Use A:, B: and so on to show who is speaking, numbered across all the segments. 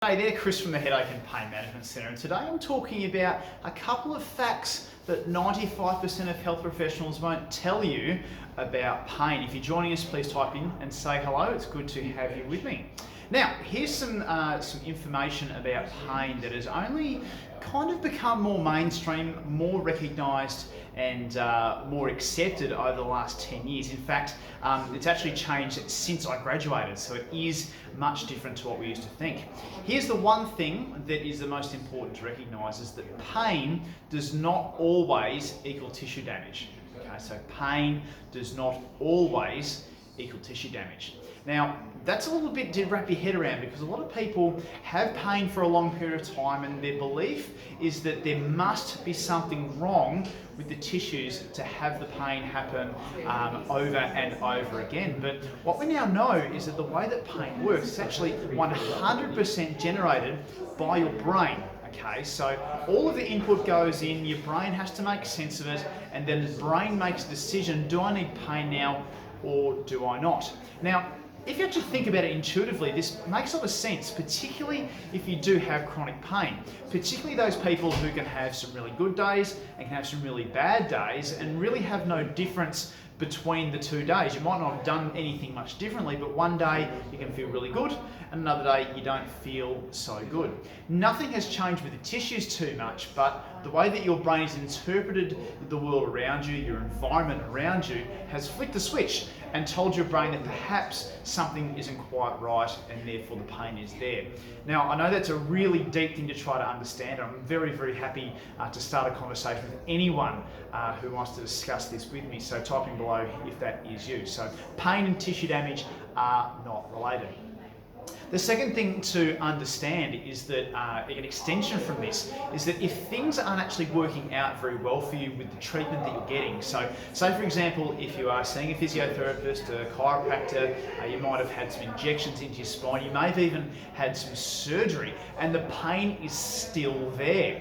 A: Hey there, Chris from the Headache and Pain Management Centre, and today I'm talking about a couple of facts that 95% of health professionals won't tell you about pain. If you're joining us, please type in and say hello. It's good to have you with me. Now, here's some information about pain that has only kind of become more mainstream, more recognised and more accepted over the last 10 years. In fact, it's actually changed since I graduated, so it is much different to what we used to think. Here's the one thing that is the most important to recognise, is that pain does not always equal tissue damage. Okay, so pain does not always equal tissue damage. Now, that's a little bit to wrap your head around, because a lot of people have pain for a long period of time and their belief is that there must be something wrong with the tissues to have the pain happen over and over again. But what we now know is that the way that pain works is actually 100% generated by your brain. Okay, so all of the input goes in, your brain has to make sense of it, and then the brain makes a decision: do I need pain now or do I not? Now, if you actually think about it intuitively, this makes a lot of sense, particularly if you do have chronic pain. Particularly those people who can have some really good days and can have some really bad days and really have no difference between the 2 days. You might not have done anything much differently, but one day you can feel really good and another day you don't feel so good. Nothing has changed with the tissues too much, but the way that your brain has interpreted the world around you, your environment around you, has flicked the switch and told your brain that perhaps something isn't quite right and therefore the pain is there. Now, I know that's a really deep thing to try to understand. I'm very, very happy to start a conversation with anyone who wants to discuss this with me. So type in below if that is you. So pain and tissue damage are not related. The second thing to understand is that an extension from this is that if things aren't actually working out very well for you with the treatment that you're getting, so say for example, if you are seeing a physiotherapist, a chiropractor, you might have had some injections into your spine, you may have even had some surgery, and the pain is still there.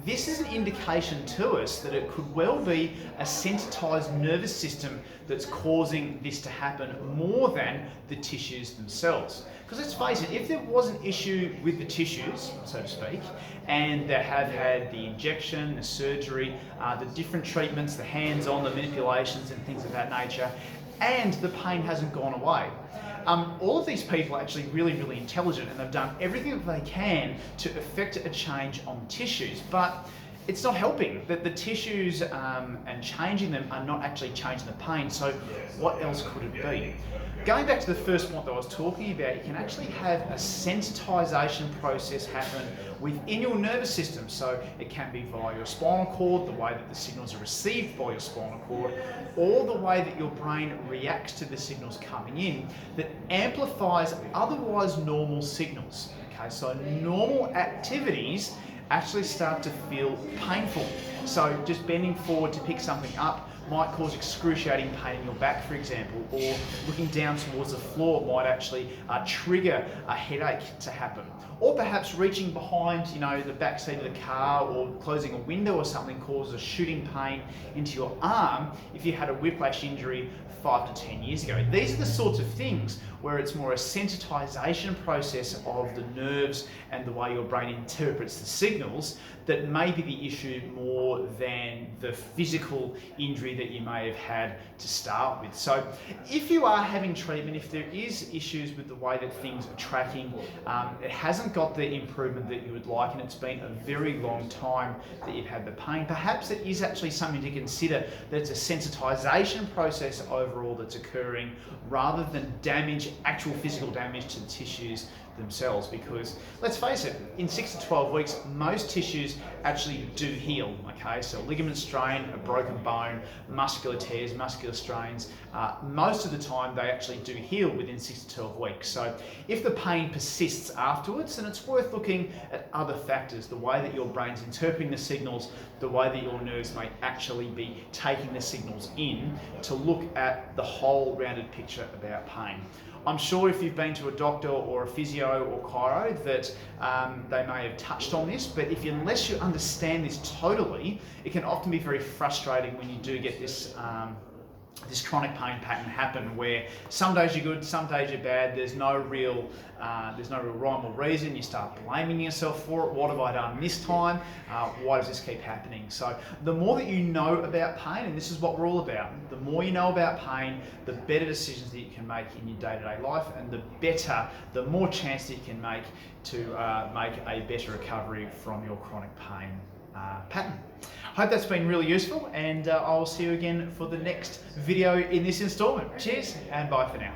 A: This is an indication to us that it could well be a sensitized nervous system that's causing this to happen more than the tissues themselves. Because let's face it, if there was an issue with the tissues, so to speak, and they have had the injection, the surgery, the different treatments, the hands-on, the manipulations and things of that nature, and the pain hasn't gone away, all of these people are actually really, really intelligent, and they've done everything that they can to effect a change on tissues, but it's not helping. That the tissues and changing them are not actually changing the pain. So what else could it be? Going back to the first point that I was talking about, you can actually have a sensitization process happen within your nervous system. So it can be via your spinal cord, the way that the signals are received by your spinal cord, or the way that your brain reacts to the signals coming in, that amplifies otherwise normal signals. Okay, so normal activities actually start to feel painful. So just bending forward to pick something up might cause excruciating pain in your back, for example, or looking down towards the floor might actually trigger a headache to happen. Or perhaps reaching behind, the back seat of the car or closing a window or something causes a shooting pain into your arm if you had a whiplash injury 5 to 10 years ago. These are the sorts of things where it's more a sensitization process of the nerves and the way your brain interprets the signals that may be the issue more than the physical injury that you may have had to start with. So if you are having treatment, if there is issues with the way that things are tracking, it hasn't got the improvement that you would like, and it's been a very long time that you've had the pain, perhaps it is actually something to consider, that it's a sensitization process overall that's occurring rather than damage, actual physical damage to the tissues themselves. Because let's face it, in 6 to 12 weeks most tissues actually do heal. Okay, so ligament strain, a broken bone, muscular tears, muscular strains, most of the time they actually do heal within 6 to 12 weeks. So if the pain persists afterwards, then it's worth looking at other factors, the way that your brain's interpreting the signals, the way that your nerves may actually be taking the signals in, to look at the whole rounded picture about pain. I'm sure if you've been to a doctor or a physio or chiro that they may have touched on this, but unless you understand this totally, it can often be very frustrating when you do get this this chronic pain pattern happen where some days you're good, some days you're bad. There's no real rhyme or reason. You start blaming yourself for it. What have I done this time? Why does this keep happening? So the more that you know about pain, and this is what we're all about, the more you know about pain, the better decisions that you can make in your day-to-day life, and the more chance that you can make to make a better recovery from your chronic pain pattern. Hope that's been really useful, and I will see you again for the next video in this installment. Cheers and bye for now.